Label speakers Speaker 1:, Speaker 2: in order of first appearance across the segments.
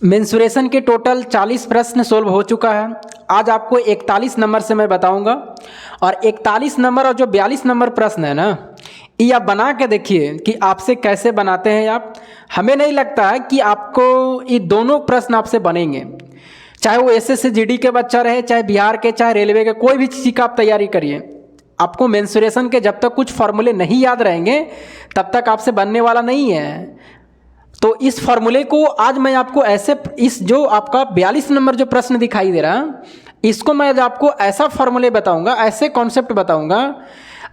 Speaker 1: Mensuration के total 40 प्रश्न solve हो चुका है। आज आपको 41 नंबर से मैं बताऊंगा और 41 नंबर और जो 42 नंबर प्रश्न है ना, ये आप बना के देखिए कि आपसे कैसे बनाते हैं आप। हमें नहीं लगता है कि आपको ये दोनों प्रश्न आपसे बनेंगे, चाहे वो एसएससी जीडी के बच्चा रहे, चाहे बिहार के, चाहे रेलवे के, कोई भी चीज़ का आप तैयारी करिए। आपको मेंसुरेशन के जब तक कुछ फॉर्मूले नहीं याद रहेंगे तब तक आपसे बनने वाला नहीं है। तो इस फॉर्मूले को आज मैं आपको ऐसे, इस जो आपका 42 नंबर जो प्रश्न दिखाई दे रहा है, इसको मैं आज आपको ऐसा फॉर्मूले बताऊंगा, ऐसे कॉन्सेप्ट बताऊंगा,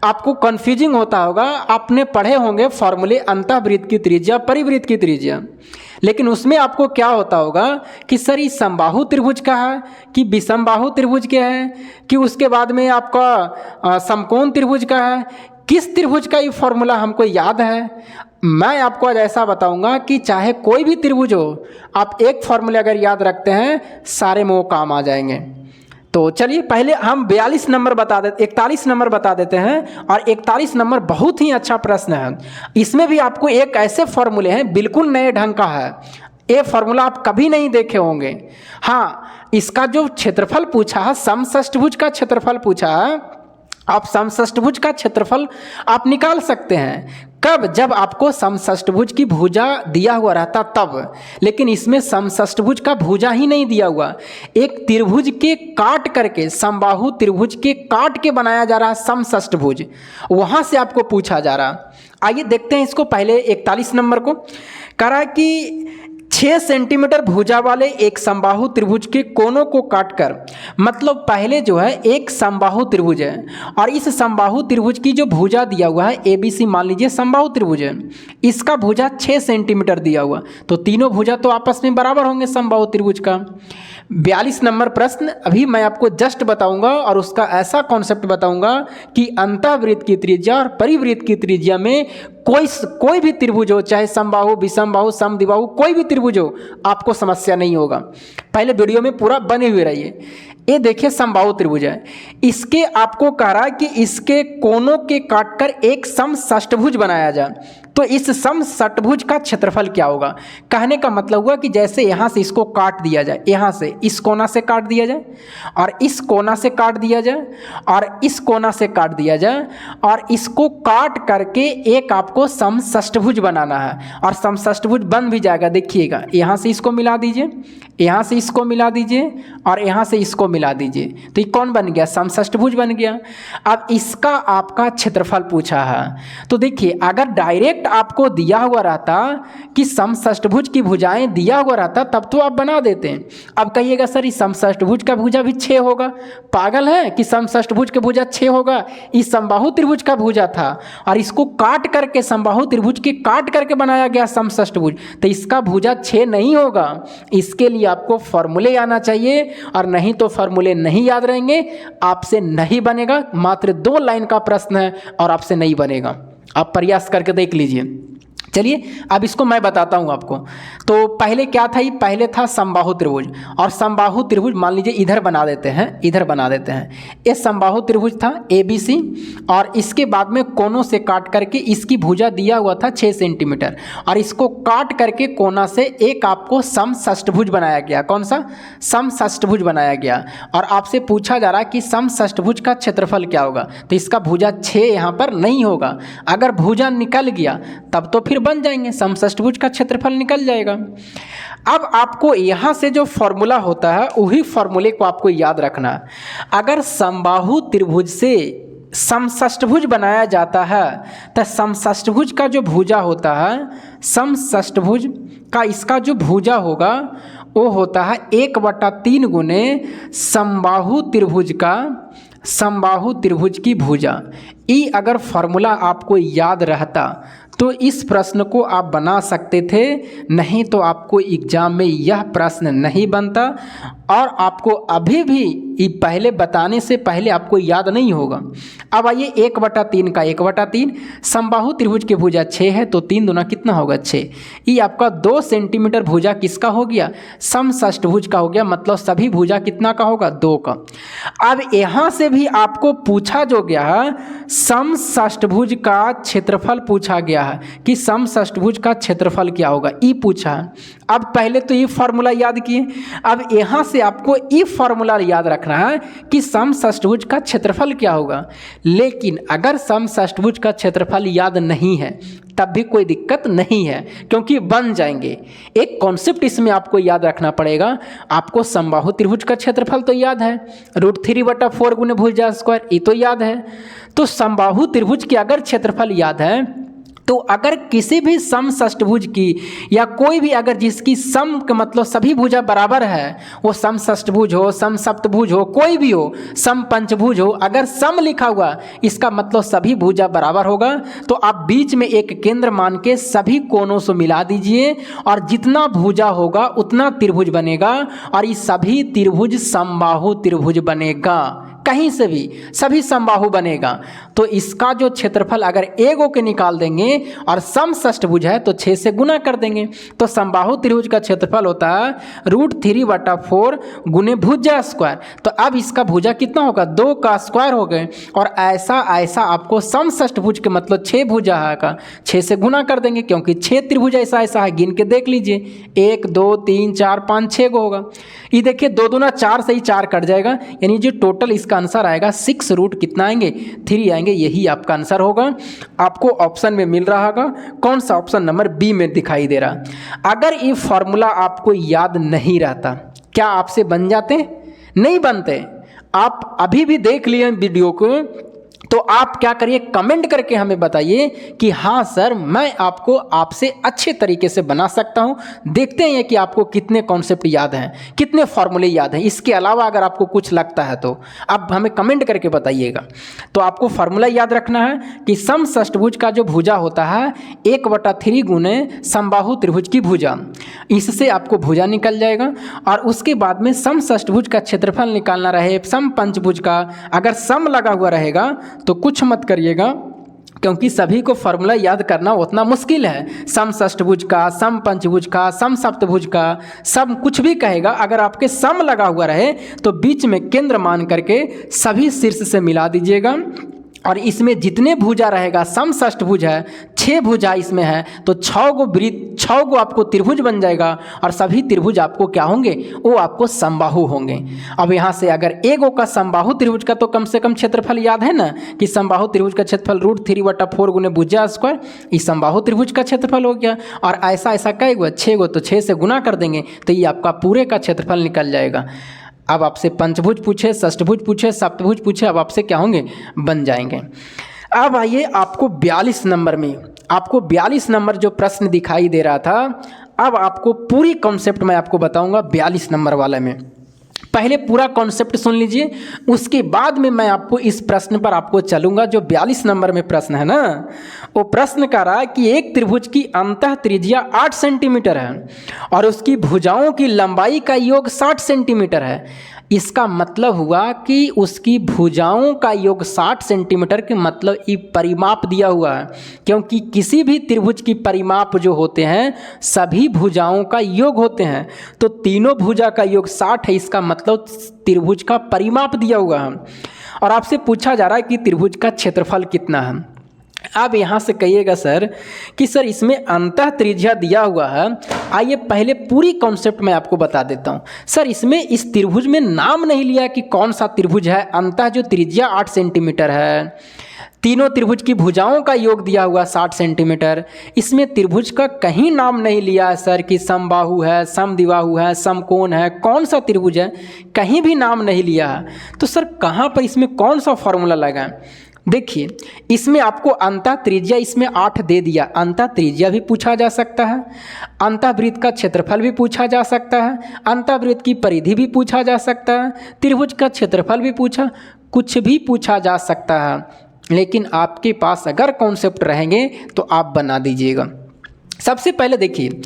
Speaker 1: आपको कंफ्यूजिंग होता होगा। आपने पढ़े होंगे फॉर्मूले अंतःवृत्त की त्रिज्या, परिवृत्त की त्रिज्या, लेकिन उसमें आपको क्या होता होगा कि सर ये समबाहु त्रिभुज का है कि विषमबाहु त्रिभुज के है कि उसके बाद में आपका समकोण त्रिभुज का है, किस त्रिभुज का ये फॉर्मूला हमको याद है। मैं आपको आज ऐसा बताऊंगा कि चाहे कोई भी त्रिभुज हो, आप एक फॉर्मूले अगर याद रखते हैं सारे में वो काम आ जाएंगे। तो चलिए पहले हम 42 नंबर बता देते, 41 नंबर बता देते हैं। और 41 नंबर बहुत ही अच्छा प्रश्न है। इसमें भी आपको एक ऐसे फॉर्मूले हैं बिल्कुल नए ढंग का है, ये फॉर्मूला आप कभी नहीं देखे होंगे। हाँ, इसका जो क्षेत्रफल पूछा है, समषष्ठभुज का क्षेत्रफल पूछा है, आप समषष्ठभुज का क्षेत्रफल आप निकाल सकते हैं। कब? जब आपको समषष्ठभुज की भुजा दिया हुआ रहता तब, लेकिन इसमें समषष्ठभुज का भुजा ही नहीं दिया हुआ, एक त्रिभुज के काट करके, समबाहु त्रिभुज के काट के बनाया जा रहा है समषष्ठभुज, वहाँ से आपको पूछा जा रहा। आइए देखते हैं इसको। पहले 41 नंबर को कह रहा है कि 6 सेंटीमीटर भुजा वाले एक समबाहु त्रिभुज के कोनों को काटकर, मतलब पहले जो है एक समबाहु त्रिभुज है और इस समबाहु त्रिभुज की जो भुजा दिया हुआ है ABC, मान लीजिए समबाहु त्रिभुज है, इसका भुजा 6 सेंटीमीटर दिया हुआ, तो तीनों भुजा तो आपस में बराबर होंगे समबाहु त्रिभुज का। 42 नंबर प्रश्न अभी मैं आपको जस्ट बताऊंगा और उसका ऐसा कॉन्सेप्ट बताऊंगा कि अंतःवृत्त की त्रिज्या और परिवृत्त की त्रिज्या में कोई भी त्रिभुज हो, चाहे समबाहु, विषमबाहु, समद्विबाहु, कोई भी त्रिभुज हो, आपको समस्या नहीं होगा। पहले वीडियो में पूरा बने हुए रहिए। ये देखिए समबाहु त्रिभुज है, इसके आपको कह रहा है कि इसके कोनों के काटकर एक समषष्ठभुज बनाया जाए, तो इस समषष्ठभुज का क्षेत्रफल क्या होगा। कहने का मतलब हुआ कि जैसे यहाँ से इसको काट दिया जाए, यहाँ से इस कोना से काट दिया जाए और इस कोना से काट दिया जाए और इस कोना से काट दिया जाए और इसको काट करके एक आपको समषष्ठभुज बनाना है और समषष्ठभुज बन भी जाएगा। देखिएगा, यहाँ से इसको मिला दीजिए, यहाँ से इसको मिला दीजिए और यहाँ से इसको मिला दीजिए, तो ये कौन बन गया? समषष्ठभुज बन गया। अब इसका आपका क्षेत्रफल पूछा है, तो देखिए अगर डायरेक्ट आपको दिया हुआ रहता कि समषष्ठभुज की भुजाएं दिया हुआ रहता तब तो आप बना देते हैं। अब कहिएगा सर इस समषष्ठभुज का भुजा भी 6 होगा, पागल है कि समषष्ठभुज का भुजा 6 होगा? इस समबाहु त्रिभुज का भुजा था और इसको काट करके, समबाहु त्रिभुज के काट करके बनाया गया समषष्ठभुज, तो इसका भुजा 6 नहीं होगा। इसके लिए आपको फॉर्मूले आना चाहिए और नहीं तो फॉर्मूले नहीं याद रहेंगे, आपसे नहीं बनेगा। मात्र 2 लाइन का प्रश्न है और आपसे नहीं बनेगा, आप प्रयास करके देख लीजिए। चलिए अब इसको मैं बताता हूँ आपको। तो पहले क्या था, ये पहले था समबाहु त्रिभुज, और समबाहु त्रिभुज मान लीजिए इधर बना देते हैं, इधर बना देते हैं। ये समबाहु त्रिभुज था ABC और इसके बाद में कोनों से काट करके इसकी भुजा दिया हुआ था 6 सेंटीमीटर और इसको काट करके कोना से एक आपको समषष्ठभुज बनाया गया। कौन सा? समषष्ठभुज बनाया गया। और आपसे पूछा जा रहा है कि समषष्ठभुज का क्षेत्रफल क्या होगा, तो इसका भुजा 6 यहाँ पर नहीं होगा। अगर भुजा निकल गया तब तो फिर बन जाएंगे, समषष्ठभुज का क्षेत्रफल निकल जाएगा। अब आपको यहाँ से जो फॉर्मूला होता है वही फॉर्मूले को आपको याद रखना है। अगर समबाहु त्रिभुज से समषष्ठभुज बनाया जाता है तो समषष्ठभुज का जो भुजा होता है, समषष्ठभुज का इसका जो भुजा होगा वो होता है 1/3 गुने समबाहु त्रिभुज का, समबाहु त्रिभुज की भुजा। ये अगर फॉर्मूला आपको याद रहता तो इस प्रश्न को आप बना सकते थे, नहीं तो आपको एग्जाम में यह प्रश्न नहीं बनता। और आपको अभी भी ये पहले बताने से पहले आपको याद नहीं होगा। अब आइए 1/3 का 1/3 समबाहु त्रिभुज की भुजा 6 है तो 3 दूना कितना होगा 6। ये आपका 2 सेंटीमीटर भुजा किसका हो गया, समषष्ठभुज का हो गया, मतलब सभी भुजा कितना का होगा 2 का। अब यहाँ से भी आपको पूछा जो गया है समषष्ठभुज का क्षेत्रफल पूछा गया है कि समषष्ठभुज का क्षेत्रफल क्या होगा, ये पूछा है। अब पहले तो ये फॉर्मूला याद किए, अब यहाँ से आपको ये फॉर्मूला याद रखना है कि समषष्ठभुज का क्षेत्रफल क्या होगा। लेकिन अगर समषष्ठभुज का क्षेत्रफल याद नहीं है तब भी कोई दिक्कत नहीं है, क्योंकि बन जाएंगे। एक कॉन्सेप्ट इसमें आपको याद रखना पड़ेगा। आपको समबाहु त्रिभुज का क्षेत्रफल तो याद है, √3/4 गुने भुजा स्क्वायर, ये तो याद है। तो समबाहु त्रिभुज के अगर क्षेत्रफल याद है तो अगर किसी भी समषष्ठभुज की या कोई भी अगर जिसकी सम का मतलब सभी भुजा बराबर है, वो समषष्ठभुज हो, समसप्तभुज हो, कोई भी हो, समपंचभुज हो, अगर सम लिखा हुआ इसका मतलब सभी भुजा बराबर होगा। तो आप बीच में एक केंद्र मान के सभी कोनों से मिला दीजिए और जितना भुजा होगा उतना त्रिभुज बनेगा और ये सभी त्रिभुज समबाहु त्रिभुज बनेगा। कहीं से भी सभी समबाहु बनेगा। तो इसका जो क्षेत्रफल अगर एगो के निकाल देंगे और समषष्ठभुज है तो 6 से गुना कर देंगे, तो समबाहु त्रिभुज का क्षेत्रफल होता है √3/4 गुने भुजा स्क्वायर। तो अब इसका भुजा कितना होगा 2 का स्क्वायर हो गए। और ऐसा ऐसा आपको समषष्ठभुज के मतलब 6 भुजा है का 6 से गुना कर देंगे, क्योंकि 6 त्रिभुज ऐसा ऐसा है, गिन के देख लीजिए 1 2 3 4 5 6 गो होगा। ये देखिए 2 दूना 4 से ही 4 कट जाएगा, यानी जो टोटल इसका आंसर आएगा 6 रूट कितना आएंगे 3 आएंगे। यही आपका आंसर होगा। आपको ऑप्शन में मिल रहा होगा, कौन सा ऑप्शन नंबर बी में दिखाई दे रहा। अगर ये फॉर्मूला आपको याद नहीं रहता क्या आपसे बन जाते, नहीं बनते। आप अभी भी देख लिए वीडियो को तो आप क्या करिए कमेंट करके हमें बताइए कि हाँ सर मैं आपको आपसे अच्छे तरीके से बना सकता हूँ। देखते हैं कि आपको कितने कॉन्सेप्ट याद हैं, कितने फॉर्मूले याद हैं। इसके अलावा अगर आपको कुछ लगता है तो आप हमें कमेंट करके बताइएगा। तो आपको फार्मूला याद रखना है कि समषष्ठभुज का जो भुजा होता है 1/3 गुने समबाहु त्रिभुज की भुजा, इससे आपको भुजा निकल जाएगा। और उसके बाद में समषष्ठभुज का क्षेत्रफल निकालना रहे समपंचभुज का, अगर सम लगा हुआ रहेगा तो कुछ मत करिएगा, क्योंकि सभी को फॉर्मूला याद करना उतना मुश्किल है। समषष्ठभुज का, समपंचभुज का, समसप्तभुज का, सब कुछ भी कहेगा। अगर आपके सम लगा हुआ रहे तो बीच में केंद्र मान करके सभी शीर्ष से मिला दीजिएगा। और इसमें जितने भुजा रहेगा समषष्ठभुज है 6 भुजा इसमें है तो 6 गो आपको त्रिभुज बन जाएगा। और सभी त्रिभुज आपको क्या होंगे, वो आपको समबाहु होंगे। अब यहाँ से अगर एगो का समबाहु त्रिभुज का तो कम से कम क्षेत्रफल याद है ना कि समबाहु त्रिभुज का क्षेत्रफल √3/4 गुने भुजा स्क्वायर, ये समबाहु त्रिभुज का क्षेत्रफल हो गया। और ऐसा ऐसा कई गो 6 गो तो 6 से गुना कर देंगे तो ये आपका पूरे का क्षेत्रफल निकल जाएगा। अब आपसे पंचभुज पूछे, षष्ठभुज पूछे, सप्तभुज पूछे, अब आपसे क्या होंगे बन जाएंगे। अब आइए आपको 42 नंबर में, आपको 42 नंबर जो प्रश्न दिखाई दे रहा था, अब आपको पूरी कॉन्सेप्ट मैं आपको बताऊंगा 42 नंबर वाले में। पहले पूरा कॉन्सेप्ट सुन लीजिए, उसके बाद में मैं आपको इस प्रश्न पर आपको चलूंगा। जो 42 नंबर में प्रश्न है ना, वो प्रश्न कह रहा है कि एक त्रिभुज की अंतः त्रिज्या 8 सेंटीमीटर है और उसकी भुजाओं की लंबाई का योग 60 सेंटीमीटर है। इसका मतलब हुआ कि उसकी भुजाओं का योग 60 सेंटीमीटर के मतलब ये परिमाप दिया हुआ है, क्योंकि किसी भी त्रिभुज की परिमाप जो होते हैं सभी भुजाओं का योग होते हैं। तो तीनों भुजा का योग 60 है, इसका मतलब त्रिभुज का परिमाप दिया हुआ है। और आपसे पूछा जा रहा है कि त्रिभुज का क्षेत्रफल कितना है। अब यहाँ से कहिएगा सर कि सर इसमें अंतः त्रिज्या दिया हुआ है। आइए पहले पूरी कॉन्सेप्ट मैं आपको बता देता हूँ। सर इसमें इस त्रिभुज में नाम नहीं लिया कि कौन सा त्रिभुज है। अंतः जो त्रिज्या 8 सेंटीमीटर है, तीनों त्रिभुज की भुजाओं का योग दिया हुआ 60 सेंटीमीटर, इसमें त्रिभुज का कहीं नाम नहीं लिया है सर कि समबाहु है, समद्विबाहु है, समकोण है, कौन सा त्रिभुज है, कहीं भी नाम नहीं लिया है। तो सर कहाँ पर इसमें कौन सा फॉर्मूला लगा है। देखिए इसमें आपको अंतः त्रिज्या इसमें 8 दे दिया, अंतः त्रिज्या भी पूछा जा सकता है, अंतःवृत्त का क्षेत्रफल भी पूछा जा सकता है, अंतःवृत्त की परिधि भी पूछा जा सकता है, त्रिभुज का क्षेत्रफल भी पूछा, कुछ भी पूछा जा सकता है। लेकिन आपके पास अगर कॉन्सेप्ट रहेंगे तो आप बना दीजिएगा। सबसे पहले देखिए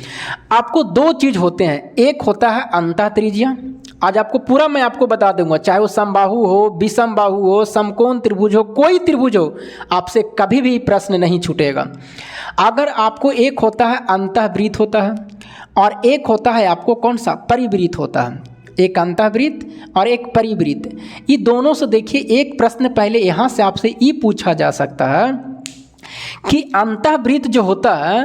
Speaker 1: आपको 2 चीज़ होते हैं, एक होता है अंतः त्रिज्या आज आपको पूरा मैं आपको बता दूंगा, चाहे वो समबाहु हो, विषम बाहु हो, समकोण त्रिभुज हो, कोई त्रिभुज हो, आपसे कभी भी प्रश्न नहीं छूटेगा। अगर आपको एक होता है अंतःवृत्त होता है और एक होता है आपको कौन सा, परिवृत्त होता है। एक अंतःवृत्त और एक परिवृत्त, ये दोनों से देखिए एक प्रश्न पहले यहाँ से आपसे ये पूछा जा सकता है कि अंतःवृत्त जो होता है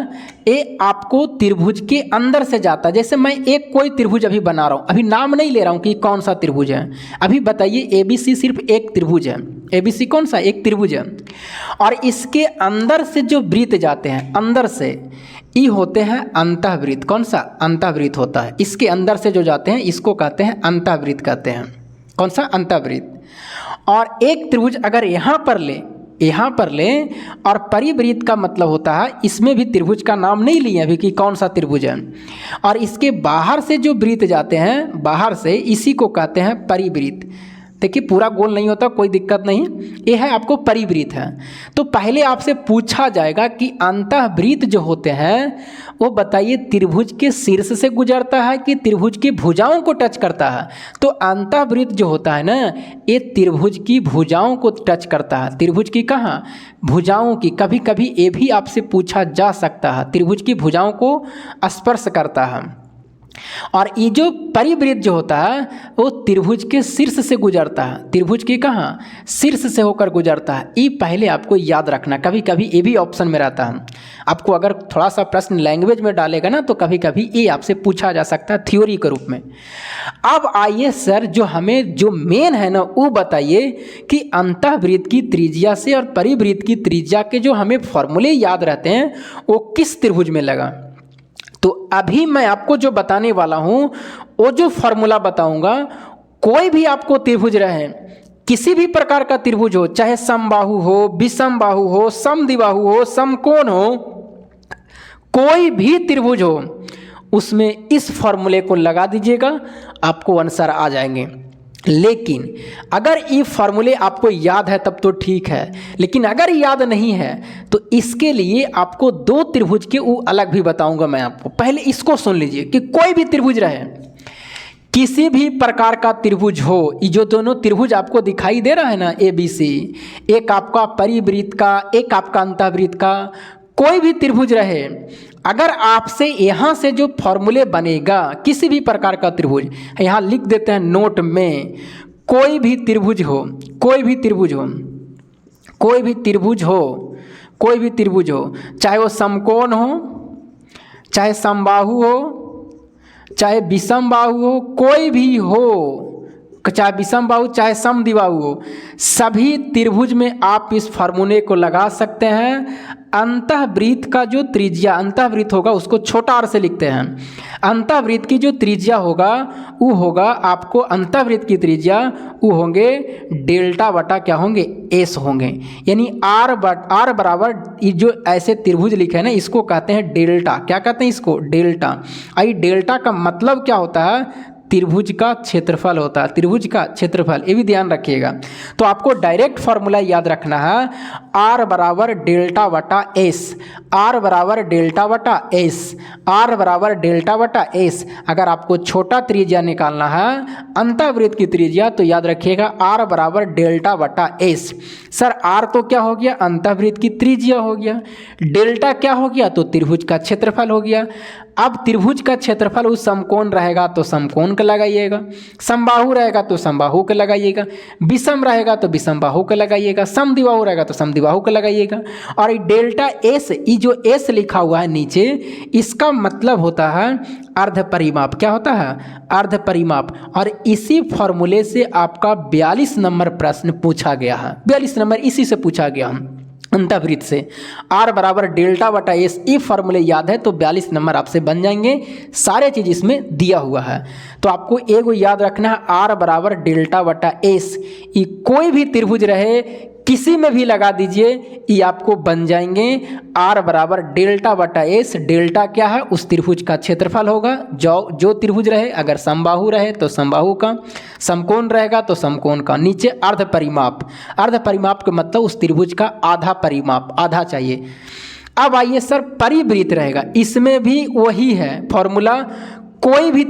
Speaker 1: ये आपको त्रिभुज के अंदर से जाता है। जैसे मैं एक कोई त्रिभुज अभी बना रहा हूँ, अभी नाम नहीं ले रहा हूँ कि कौन सा त्रिभुज है, अभी बताइए ABC सिर्फ एक त्रिभुज है, ABC कौन सा, एक त्रिभुज है। और इसके अंदर से जो वृत्त जाते हैं, अंदर से ये होते हैं अंतःवृत्त। कौन सा, अंतःवृत्त होता है। इसके अंदर से जो जाते हैं इसको कहते हैं अंतःवृत्त कहते हैं। कौन सा, अंतःवृत्त। और एक त्रिभुज अगर यहाँ पर ले और परिवृत्त का मतलब होता है, इसमें भी त्रिभुज का नाम नहीं लिए अभी कि कौन सा त्रिभुज है, और इसके बाहर से जो वृत्त जाते हैं, बाहर से, इसी को कहते हैं परिवृत्त। देखिए पूरा गोल नहीं होता, कोई दिक्कत नहीं, ये है आपको परिवृत्त है। तो पहले आपसे पूछा जाएगा कि अंतःवृत्त जो होते हैं वो बताइए त्रिभुज के शीर्ष से गुजरता है कि त्रिभुज की भुजाओं को टच करता है। तो अंतःवृत्त जो होता है ना, ये त्रिभुज की भुजाओं को टच करता है। त्रिभुज की कहाँ, भुजाओं की। कभी कभी ये भी आपसे पूछा जा सकता है, त्रिभुज की भुजाओं को स्पर्श करता है। और ये जो परिवृत्त जो होता है वो त्रिभुज के शीर्ष से गुजरता है। त्रिभुज के कहाँ, शीर्ष से होकर गुजरता है। ये पहले आपको याद रखना, कभी कभी ये भी ऑप्शन में रहता है। आपको अगर थोड़ा सा प्रश्न लैंग्वेज में डालेगा ना तो कभी कभी ये आपसे पूछा जा सकता है थ्योरी के रूप में। अब आइए सर, जो हमें जो मेन है ना वो बताइए कि अंतःवृत्त की त्रिज्या से और परिवृत्त की त्रिज्या के जो हमें फॉर्मूले याद रहते हैं वो किस त्रिभुज में लगा। तो अभी मैं आपको जो बताने वाला हूँ वो जो फॉर्मूला बताऊंगा, कोई भी आपको त्रिभुज रहे, किसी भी प्रकार का त्रिभुज हो, चाहे समबाहु हो, विषम बाहु हो, समद्विबाहु हो, समकोण हो, कोई भी त्रिभुज हो, उसमें इस फॉर्मूले को लगा दीजिएगा, आपको आंसर आ जाएंगे। लेकिन अगर ये फॉर्मूले आपको याद है तब तो ठीक है, लेकिन अगर याद नहीं है तो इसके लिए आपको दो त्रिभुज के वो अलग भी बताऊंगा मैं आपको। पहले इसको सुन लीजिए कि कोई भी त्रिभुज रहे, किसी भी प्रकार का त्रिभुज हो, ये जो दोनों त्रिभुज आपको दिखाई दे रहा है ना ABC, एक आपका परिवृत्त का, एक आपका अंतःवृत्त का, कोई भी त्रिभुज रहे, अगर आपसे यहाँ से जो फॉर्मूले बनेगा, किसी भी प्रकार का त्रिभुज, यहाँ लिख देते हैं नोट में, कोई भी त्रिभुज हो, कोई भी त्रिभुज हो, कोई भी त्रिभुज हो, कोई भी त्रिभुज हो, चाहे वो समकोण हो, चाहे समबाहु हो, चाहे विषम बाहु हो, कोई भी हो, चाहे विषम बाहु चाहे समद्विबाहु हो, सभी त्रिभुज में आप इस फार्मूले को लगा सकते हैं। अंतःवृत्त का जो त्रिज्या, अंतःवृत्त होगा उसको छोटा r से लिखते हैं। अंतःवृत्त की जो त्रिज्या होगा वो होगा आपको, अंतःवृत्त की त्रिज्या वो होंगे डेल्टा बटा क्या होंगे, s होंगे। यानी r बराबर, ये जो ऐसे त्रिभुज लिखे हैं ना इसको कहते हैं डेल्टा। क्या कहते हैं इसको, डेल्टा। आई डेल्टा का मतलब क्या होता है, त्रिभुज का क्षेत्रफल होता है, त्रिभुज का क्षेत्रफल, ये भी ध्यान रखिएगा। तो आपको डायरेक्ट फॉर्मूला याद रखना है, r बराबर डेल्टा बटा s, r बराबर डेल्टा बटा s, r बराबर डेल्टा बटा s। अगर आपको छोटा त्रिज्या निकालना है, अंतःवृत्त की त्रिज्या, तो याद रखिएगा r बराबर डेल्टा बटा s। सर r तो क्या हो गया, अंतःवृत्त की त्रिज्या हो गया, डेल्टा क्या हो गया, तो त्रिभुज का क्षेत्रफल हो गया। अब त्रिभुज का क्षेत्रफल उस समकोण रहेगा तो समकोण का लगाइएगा, समबाहु रहेगा तो समबाहु का लगाइएगा, विषम रहेगा तो विषम बाहु का लगाइएगा, समद्विबाहु रहेगा तो समद्विबाहु का लगाइएगा। और ये डेल्टा s, ये जो s लिखा हुआ है नीचे, इसका मतलब होता है अर्ध परिमाप। क्या होता है, अर्ध परिमाप। और इसी फॉर्मूले से आपका 42 नंबर प्रश्न पूछा गया है, 42 नंबर इसी से पूछा गया है, अंतःवृत्त से। r बराबर डेल्टा बटा s, ये फॉर्मूले याद है तो 42 नंबर आपसे बन जाएंगे। सारे चीज़ इसमें दिया हुआ है, तो आपको एगो याद रखना है, r बराबर डेल्टा बटा s। ये कोई भी त्रिभुज रहे, किसी में भी लगा दीजिए, ये आपको बन जाएंगे r बराबर डेल्टा बटा s। डेल्टा क्या है, उस त्रिभुज का क्षेत्रफल होगा, जो त्रिभुज रहे, अगर समबाहु रहे तो समबाहु का, समकोण रहेगा तो समकोण का। नीचे अर्ध परिमाप, अर्ध परिमाप का मतलब उस त्रिभुज का आधा परिमाप, आधा चाहिए। अब आइए सर, परिवृत्त रहेगा, इसमें भी वही है फॉर्मूला, कोई भी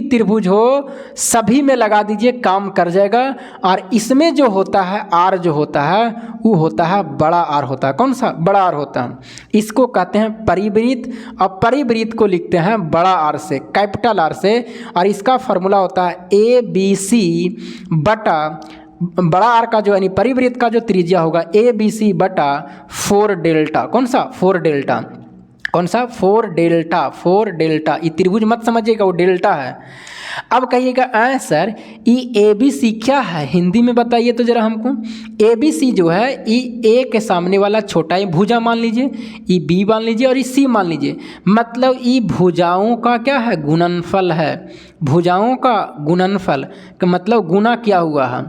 Speaker 1: त्रिभुज हो सभी में लगा दीजिए, काम कर जाएगा। और इसमें जो होता है आर जो होता है वो होता है बड़ा आर होता है। कौन सा? बड़ा आर होता है। इसको कहते हैं परिवृत्त, और परिवृत्त को लिखते हैं बड़ा आर से, कैपिटल आर से। और इसका फॉर्मूला होता है ABC बटा बड़ा आर का जो यानी परिवृत्त का जो त्रिज्या होगा ABC बटा 4 डेल्टा। कौन सा? 4 डेल्टा। कौन सा? 4 डेल्टा। 4 डेल्टा, ये त्रिभुज मत समझिएगा, वो डेल्टा है। अब कहिएगा सर ये ABC क्या है? हिंदी में बताइए तो जरा हमको। ABC जो है ये A के सामने वाला छोटा ये भुजा मान लीजिए, ये B मान लीजिए और ये C मान लीजिए। मतलब ये भुजाओं का क्या है? गुणनफल है। भुजाओं का गुणनफल का मतलब गुना किया हुआ है।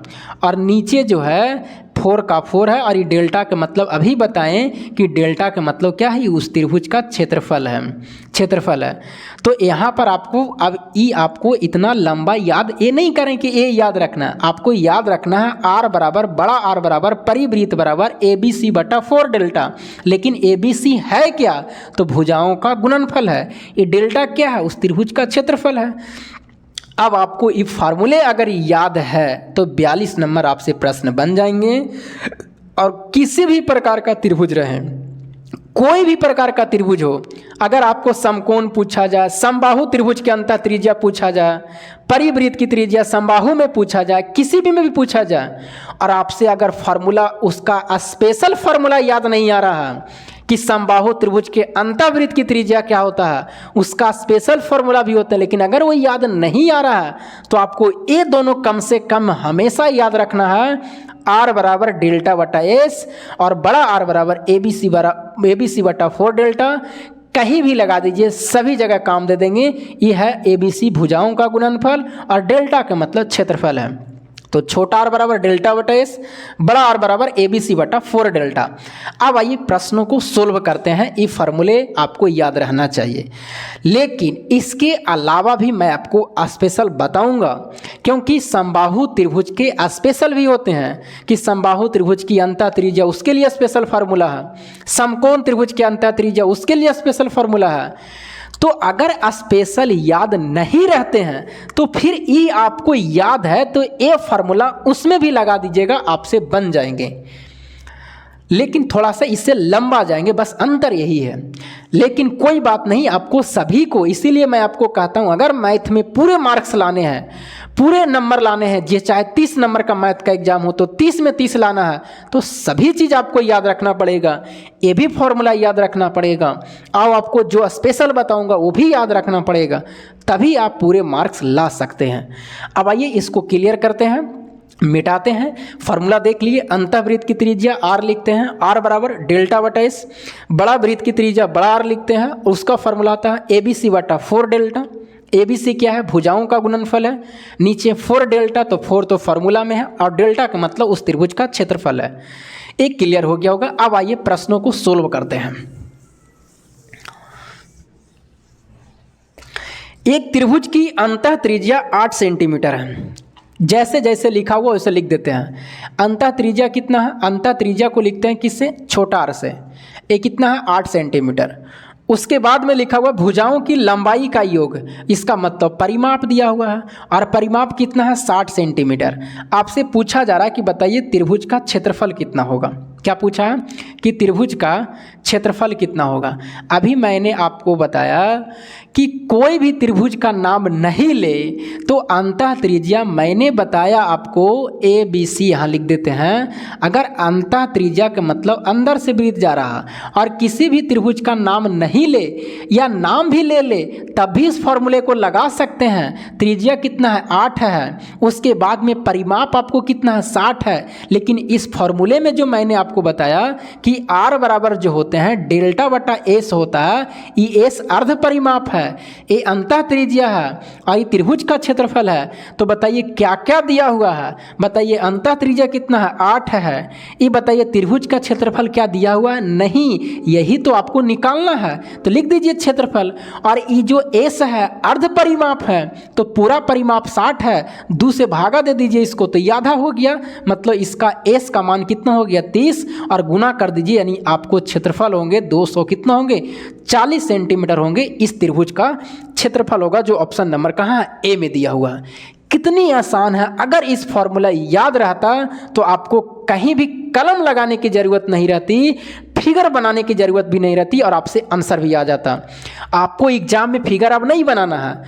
Speaker 1: और नीचे जो है 4 का 4 है। और ये डेल्टा का मतलब अभी बताएं कि डेल्टा का मतलब क्या है? उस त्रिभुज का क्षेत्रफल है, क्षेत्रफल है। तो यहाँ पर आपको अब ई आपको इतना लंबा याद ये नहीं करें कि ये याद रखना है, आपको याद रखना है आर बराबर बड़ा आर बराबर परिवृत्त बराबर ABC बटा 4 डेल्टा। लेकिन ABC है क्या? तो भुजाओं का गुणनफल है। ये डेल्टा क्या है? उस त्रिभुज का क्षेत्रफल है। अब आपको ये फार्मूले अगर याद है तो 42 नंबर आपसे प्रश्न बन जाएंगे। और किसी भी प्रकार का त्रिभुज रहे, कोई भी प्रकार का त्रिभुज हो, अगर आपको समकोण पूछा जाए, समबाहु त्रिभुज के अंतः त्रिज्या पूछा जाए, परिवृत्त की त्रिज्या समबाहु में पूछा जाए, किसी भी में भी पूछा जाए, और आपसे अगर फार्मूला उसका स्पेशल फार्मूला याद नहीं आ रहा कि समबाहु त्रिभुज के अंतःवृत्त की त्रिज्या क्या होता है, उसका स्पेशल फार्मूला भी होता है, लेकिन अगर वो याद नहीं आ रहा है तो आपको ये दोनों कम से कम हमेशा याद रखना है। आर बराबर डेल्टा बटा एस और बड़ा आर बराबर ABC बटा 4 डेल्टा। कहीं भी लगा दीजिए, सभी जगह काम दे देंगे। ये है ABC भुजाओं का गुणनफल और डेल्टा का मतलब क्षेत्रफल है। तो छोटा आर बराबर डेल्टा बटा एस, बड़ा आर बराबर ABC बटा 4 डेल्टा। अब आइए प्रश्नों को सोल्व करते हैं। ये फार्मूले आपको याद रहना चाहिए, लेकिन इसके अलावा भी मैं आपको स्पेशल बताऊंगा, क्योंकि समबाहु त्रिभुज के स्पेशल भी होते हैं कि समबाहु त्रिभुज की अंतः त्रिज्या उसके लिए स्पेशल फार्मूला है, समकोण त्रिभुज की अंतः त्रिज्या उसके लिए स्पेशल फार्मूला है। तो अगर स्पेशल याद नहीं रहते हैं तो फिर ये आपको याद है तो ये फार्मूला उसमें भी लगा दीजिएगा, आपसे बन जाएंगे, लेकिन थोड़ा सा इससे लंबा जाएंगे, बस अंतर यही है। लेकिन कोई बात नहीं, आपको सभी को, इसीलिए मैं आपको कहता हूँ अगर मैथ में पूरे मार्क्स लाने हैं, पूरे नंबर लाने हैं, ये चाहे 30 नंबर का मैथ का एग्जाम हो तो 30 में 30 लाना है, तो सभी चीज़ आपको याद रखना पड़ेगा। ये भी फॉर्मूला याद रखना पड़ेगा और आपको जो स्पेशल बताऊंगा वो भी याद रखना पड़ेगा, तभी आप पूरे मार्क्स ला सकते हैं। अब आइए इसको क्लियर करते हैं, मिटाते हैं। फार्मूला देख लिए, अंतःवृत्त की त्रिज्या आर लिखते हैं, आर बराबर डेल्टा बटा एस। बड़ा वृत्त की त्रिज्या बड़ा आर लिखते हैं, उसका फार्मूला आता है ABC बटा 4 डेल्टा। ABC क्या है? भुजाओं का गुणनफल है। नीचे 4 डेल्टा, तो 4 तो फार्मूला में है और डेल्टा का मतलब उस त्रिभुज का क्षेत्रफल है। एक क्लियर हो गया होगा। अब आइए प्रश्नों को सोल्व करते हैं। एक त्रिभुज की अंतः त्रिज्या 8 सेंटीमीटर है। जैसे जैसे लिखा हुआ वैसे लिख देते हैं। अंतः त्रिज्या कितना है? अंतः त्रिज्या को लिखते हैं किससे? छोटा आर से। ये कितना है? 8 सेंटीमीटर। उसके बाद में लिखा हुआ भुजाओं की लंबाई का योग, इसका मतलब परिमाप दिया हुआ है और परिमाप कितना है? 60 सेंटीमीटर। आपसे पूछा जा रहा है कि बताइए त्रिभुज का क्षेत्रफल कितना होगा। क्या पूछा है? कि त्रिभुज का क्षेत्रफल कितना होगा। अभी मैंने आपको बताया कि कोई भी त्रिभुज का नाम नहीं ले तो अंतः त्रिज्या मैंने बताया आपको ABC यहाँ लिख देते हैं। अगर अंतः त्रिज्या का मतलब अंदर से वृत्त जा रहा और किसी भी त्रिभुज का नाम नहीं ले या नाम भी ले तब भी इस फॉर्मूले को लगा सकते हैं। त्रिज्या कितना है? 8 है। उसके बाद में परिमाप आपको कितना है? 60 है। लेकिन इस फॉर्मूले में जो मैंने आपको बताया कि R बराबर जो होते हैं डेल्टा बटा एस होता है, ये एस अर्ध परिमाप है, ये अंतः त्रिज्या है और ये त्रिभुज का क्षेत्रफल है। तो बताइए क्या क्या दिया हुआ है? बताइए अंतः त्रिज्या कितना है? 8 है। ये बताइए त्रिभुज का क्षेत्रफल क्या दिया हुआ है? नहीं, यही तो आपको निकालना है। तो लिख दीजिए क्षेत्रफल। और ये जो एस है अर्ध परिमाप है, तो पूरा परिमाप 60 है, 2 से भागा दे दीजिए इसको, तो ये आधा हो गया। मतलब इसका एस का मान कितना हो गया? 30 और गुना कर दीजिए, यानी आपको क्षेत्रफल होंगे 200 कितना होंगे 40 सेंटीमीटर होंगे। इस त्रिभुज का क्षेत्रफल होगा, जो ऑप्शन नंबर कहाँ ए में दिया हुआ है। कितनी आसान है। अगर इस फॉर्मूला याद रहता तो आपको कहीं भी कलम लगाने की ज़रूरत नहीं रहती, फिगर बनाने की ज़रूरत भी नहीं रहती और आपसे आंसर भी आ जाता। आपको एग्जाम में फिगर अब नहीं बनाना है,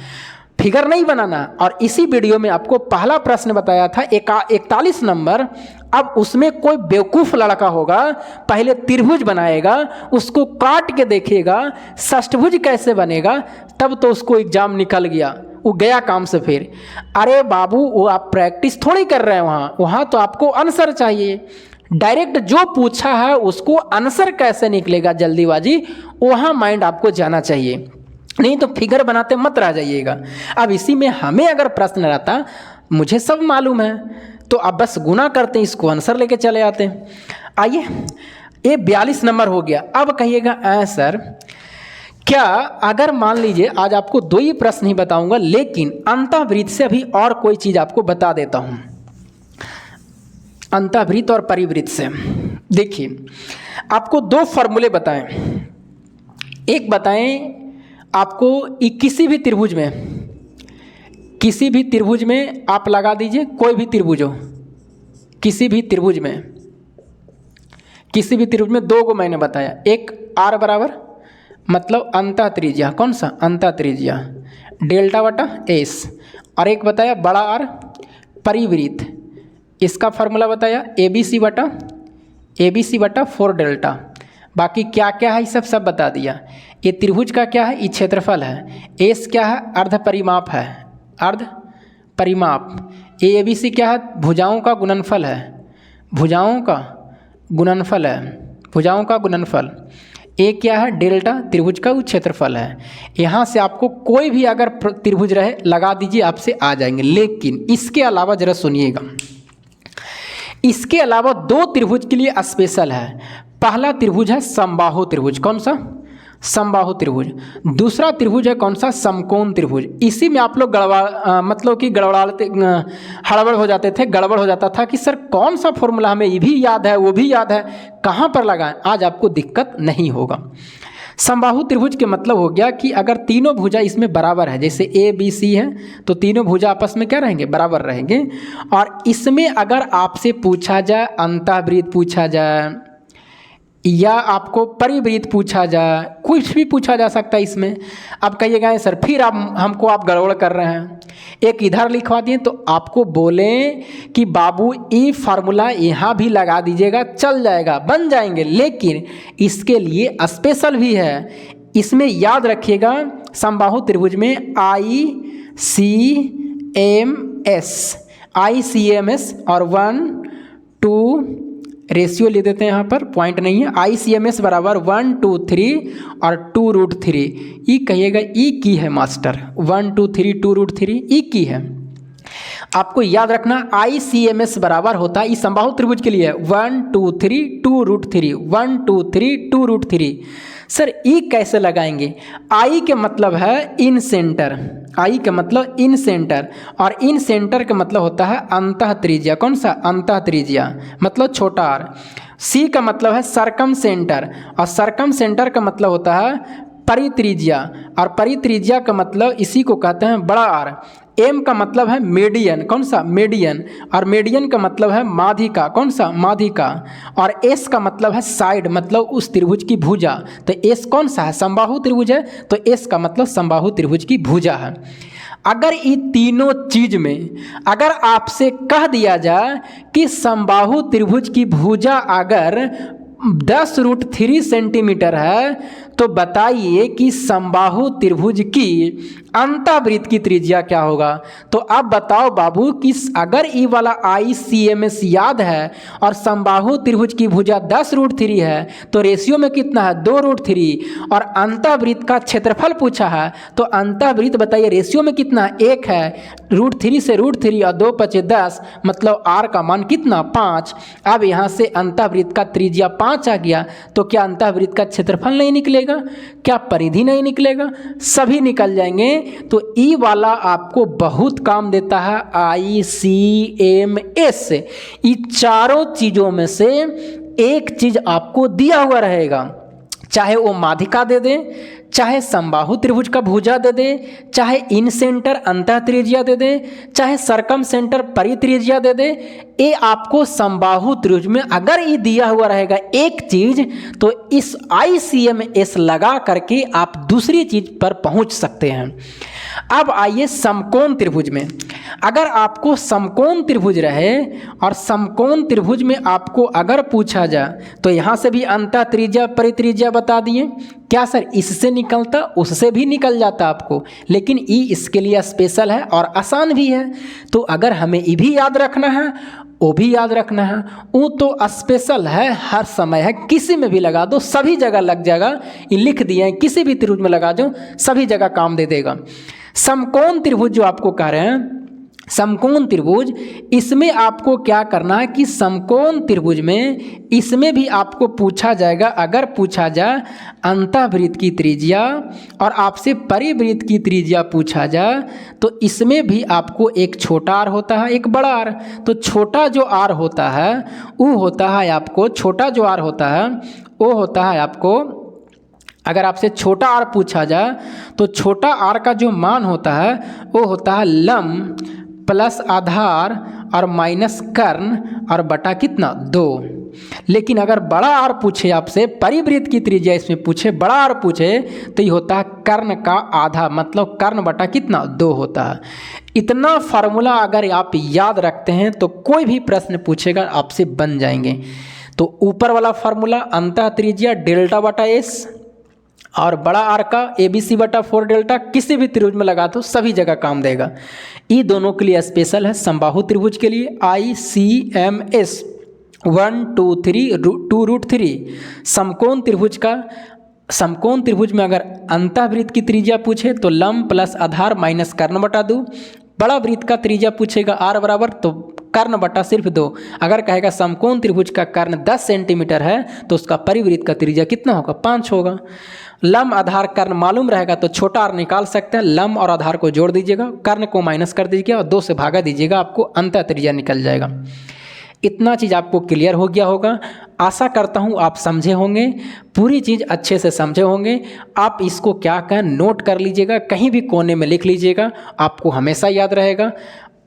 Speaker 1: फिगर नहीं बनाना। और इसी वीडियो में आपको पहला प्रश्न बताया था 41 नंबर। अब उसमें कोई बेवकूफ़ लड़का होगा, पहले त्रिभुज बनाएगा, उसको काट के देखेगा षष्ठभुज कैसे बनेगा, तब तो उसको एग्जाम निकल गया, वो गया काम से। फिर अरे बाबू, वो आप प्रैक्टिस थोड़ी कर रहे हैं, वहाँ तो आपको आंसर चाहिए। डायरेक्ट जो पूछा है उसको आंसर कैसे निकलेगा, जल्दीबाजी, वहाँ माइंड आपको जाना चाहिए, नहीं तो फिगर बनाते मत रह जाइएगा। अब इसी में हमें अगर प्रश्न रहता, मुझे सब मालूम है, तो अब बस गुना करते हैं, इसको आंसर लेके चले आते हैं। आइए, ये 42 नंबर हो गया। अब कहिएगा सर, क्या अगर मान लीजिए आज आपको 2 ही प्रश्न ही बताऊंगा, लेकिन अंतःवृत्त से अभी और कोई चीज़ आपको बता देता हूँ। अंतःवृत्त और परिवृत्त से देखिए, आपको 2 फॉर्मूले बताएं। एक बताएं आपको किसी भी त्रिभुज में आप लगा दीजिए, कोई भी त्रिभुज हो, किसी भी त्रिभुज में 2 को मैंने बताया। एक R बराबर मतलब अंतः त्रिज्या, कौन सा अंतः त्रिज्या, डेल्टा बटा एस, और एक बताया बड़ा R परिवृत्त, इसका फॉर्मूला बताया ABC बटा 4 डेल्टा। बाकी क्या क्या है ये सब बता दिया। ये त्रिभुज का क्या है, ये क्षेत्रफल है। एस क्या है, अर्ध परिमाप है, अर्ध परिमाप। ABC क्या है, भुजाओं का गुणनफल है, भुजाओं का गुणनफल। ए क्या है, डेल्टा, त्रिभुज का क्षेत्रफल है। यहाँ से आपको कोई भी अगर त्रिभुज रहे लगा दीजिए, आपसे आ जाएंगे। लेकिन इसके अलावा जरा सुनिएगा, इसके अलावा 2 त्रिभुज के लिए स्पेशल है। पहला त्रिभुज है समबाहु त्रिभुज, कौन सा, समबाहु त्रिभुज। दूसरा त्रिभुज है कौन सा, समकोण त्रिभुज। इसी में आप लोग हड़बड़ हो जाते थे, गड़बड़ हो जाता था कि सर कौन सा फॉर्मूला, हमें ये भी याद है वो भी याद है, कहाँ पर लगाएं। आज आपको दिक्कत नहीं होगा। समबाहु त्रिभुज के मतलब हो गया कि अगर तीनों भुजा इसमें बराबर है, जैसे ABC है तो तीनों भुजा आपस में क्या रहेंगे, बराबर रहेंगे। और इसमें अगर आपसे पूछा जाए, अंतःवृत्त पूछा जाए या आपको परिवृत्त पूछा जाए, कुछ भी पूछा जा सकता है इसमें। अब कहिएगा सर फिर हमको आप गड़बड़ कर रहे हैं, एक इधर लिखवा दिए, तो आपको बोलें कि बाबू ये फार्मूला यहाँ भी लगा दीजिएगा, चल जाएगा, बन जाएंगे। लेकिन इसके लिए स्पेशल भी है। इसमें याद रखिएगा, समबाहु त्रिभुज में ICMS और 1 2 रेशियो ले देते हैं, यहाँ पर पॉइंट नहीं है। ICMS बराबर 1 2 3 और 2√3। ई कहिएगा ई की है मास्टर, 1 2 3 2√3 ई की है। आपको याद रखना ICMS बराबर होता है, इस समबाहु त्रिभुज के लिए 1 2 3 2√3, 1 2 3 2√3। सर ई कैसे लगाएंगे, आई के मतलब है इन सेंटर, आई का मतलब इन सेंटर, और इन सेंटर का मतलब होता है अंतः त्रिज्या, कौन सा, अंतः त्रिज्या मतलब छोटा r। सी का मतलब है सरकम सेंटर, और सरकम सेंटर का मतलब होता है परित्रिज्या, और परित्रिज्या का मतलब इसी को कहते हैं बड़ा R। एम का मतलब है मीडियन, कौन सा, मीडियन, और मीडियन का मतलब है माध्यिका, कौन सा, माध्यिका। और एस का मतलब है साइड, मतलब उस त्रिभुज की भुजा। तो एस कौन सा है, समबाहु त्रिभुज है, तो एस का मतलब समबाहु त्रिभुज की भुजा है। अगर इन तीनों चीज में अगर आपसे कह दिया जाए कि समबाहु त्रिभुज की भुजा अगर 10√3 सेंटीमीटर है, तो बताइए कि समबाहु त्रिभुज की अंतःवृत्त की त्रिज्या क्या होगा। तो अब बताओ बाबू कि अगर ई वाला ICMS याद है और समबाहु त्रिभुज की भुजा 10√3 है, तो रेशियो में कितना है, 2√3, और अंतःवृत्त का क्षेत्रफल पूछा है, तो अंतःवृत्त बताइए रेशियो में कितना है, 1 है। √3 से √3 और 2 × 10, मतलब R का मान कितना, 5। अब यहाँ से अंतःवृत्त का त्रिज्या 5 आ गया, तो क्या अंतःवृत्त का क्षेत्रफल नहीं निकलेगा, क्या परिधि नहीं निकलेगा, सभी निकल जाएंगे। तो ई वाला आपको बहुत काम देता है, ICMS। ये चारों चीजों में से एक चीज आपको दिया हुआ रहेगा, चाहे वो माध्यिका दे दे, चाहे समबाहु त्रिभुज का भुजा दे दे, चाहे इन सेंटर अंतः त्रिज्या दे दे, चाहे सरकम सेंटर परित्रिज्या दे दे, ये आपको समबाहु त्रिभुज में अगर ये दिया हुआ रहेगा एक चीज, तो इस ICMS लगा करके आप दूसरी चीज पर पहुंच सकते हैं। अब आइए समकोण त्रिभुज में। अगर आपको समकोण त्रिभुज रहे और समकोण त्रिभुज में आपको अगर पूछा जाए, तो यहाँ से भी अंतः त्रिज्या परित्रिज्या बता दिए, क्या सर इससे निकलता उससे भी निकल जाता आपको, लेकिन ई इसके लिए स्पेशल है और आसान भी है। तो अगर हमें ये भी याद रखना है, वो भी याद रखना है, वो तो स्पेशल है, हर समय है, किसी में भी लगा दो सभी जगह लग जाएगा। ये लिख दिए हैं, किसी भी त्रिभुज में लगा दो सभी जगह काम दे देगा। समकोण त्रिभुज जो आपको कह रहे हैं, समकोण त्रिभुज, इसमें आपको क्या करना है कि समकोण त्रिभुज में इसमें भी आपको पूछा जाएगा, अगर पूछा जाए अंतःवृत्त की त्रिज्या और आपसे परिवृत्त की त्रिज्या पूछा जाए, तो इसमें भी आपको एक छोटा आर होता है, एक बड़ा आर। तो छोटा जो आर होता है वो होता है आपको, छोटा जो आर होता है वो होता है आपको, अगर आपसे छोटा आर पूछा जाए तो छोटा आर का जो मान होता है वो होता है लंब प्लस आधार और माइनस कर्ण और बटा कितना 2। लेकिन अगर बड़ा आर पूछे आपसे, परिवृत्त की त्रिज्या इसमें पूछे, बड़ा आर पूछे, तो ये होता है कर्ण का आधा, मतलब कर्ण बटा कितना 2 होता है। इतना फार्मूला अगर आप याद रखते हैं तो कोई भी प्रश्न पूछेगा आपसे बन जाएंगे। तो ऊपर वाला फार्मूला अंतः त्रिज्या डेल्टा बटा एस और बड़ा आर का ABC बटा 4 डेल्टा, किसी भी त्रिभुज में लगा दो सभी जगह काम देगा। ये दोनों के लिए स्पेशल है। समबाहु त्रिभुज के लिए ICMS 1 2 3 2√3। समकोण त्रिभुज का, समकोण त्रिभुज में अगर अंतःवृत्त की त्रिज्या पूछे तो लंब प्लस आधार माइनस कर्ण बटा 2। बड़ा वृत्त का त्रिज्या पूछेगा आर बराबर तो कर्ण बटा सिर्फ 2। अगर कहेगा समकोण त्रिभुज का कर्ण 10 सेंटीमीटर है तो उसका परिवृत्त का त्रिज्या कितना होगा 5 होगा। लंब आधार कर्ण मालूम रहेगा तो छोटा आर निकाल सकते हैं, लंब और आधार को जोड़ दीजिएगा, कर्ण को माइनस कर दीजिएगा और 2 से भागा दीजिएगा, आपको अंतः त्रिज्या निकल जाएगा। इतना चीज़ आपको क्लियर हो गया होगा। आशा करता हूँ आप समझे होंगे, पूरी चीज़ अच्छे से समझे होंगे। आप इसको क्या कहें नोट कर लीजिएगा, कहीं भी कोने में लिख लीजिएगा, आपको हमेशा याद रहेगा।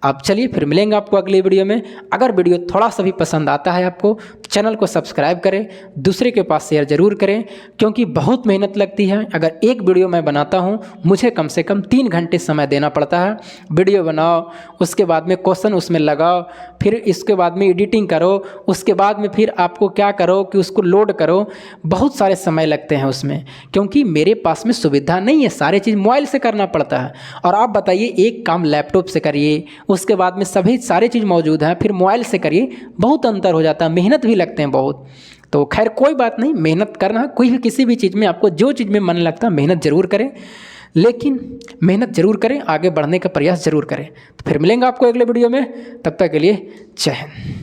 Speaker 1: अब चलिए फिर मिलेंगे आपको अगली वीडियो में। अगर वीडियो थोड़ा सा भी पसंद आता है आपको, तो चैनल को सब्सक्राइब करें, दूसरे के पास शेयर ज़रूर करें, क्योंकि बहुत मेहनत लगती है। अगर एक वीडियो मैं बनाता हूं, मुझे कम से कम 3 घंटे समय देना पड़ता है। वीडियो बनाओ, उसके बाद में क्वेश्चन उसमें लगाओ, फिर इसके बाद में एडिटिंग करो, उसके बाद में फिर आपको क्या करो कि उसको लोड करो, बहुत सारे समय लगते हैं उसमें, क्योंकि मेरे पास में सुविधा नहीं है, सारी चीज़ मोबाइल से करना पड़ता है। और आप बताइए, एक काम लैपटॉप से करिए, उसके बाद में सभी सारी चीज़ मौजूद है, फिर मोबाइल से करिए, बहुत अंतर हो जाता है, मेहनत भी लगते हैं बहुत। तो खैर कोई बात नहीं, मेहनत करना, कोई भी किसी भी चीज़ में आपको जो चीज़ में मन लगता है मेहनत ज़रूर करें, लेकिन मेहनत ज़रूर करें, आगे बढ़ने का प्रयास ज़रूर करें। तो फिर मिलेंगे आपको अगले वीडियो में, तब तक के लिए जय हिंद।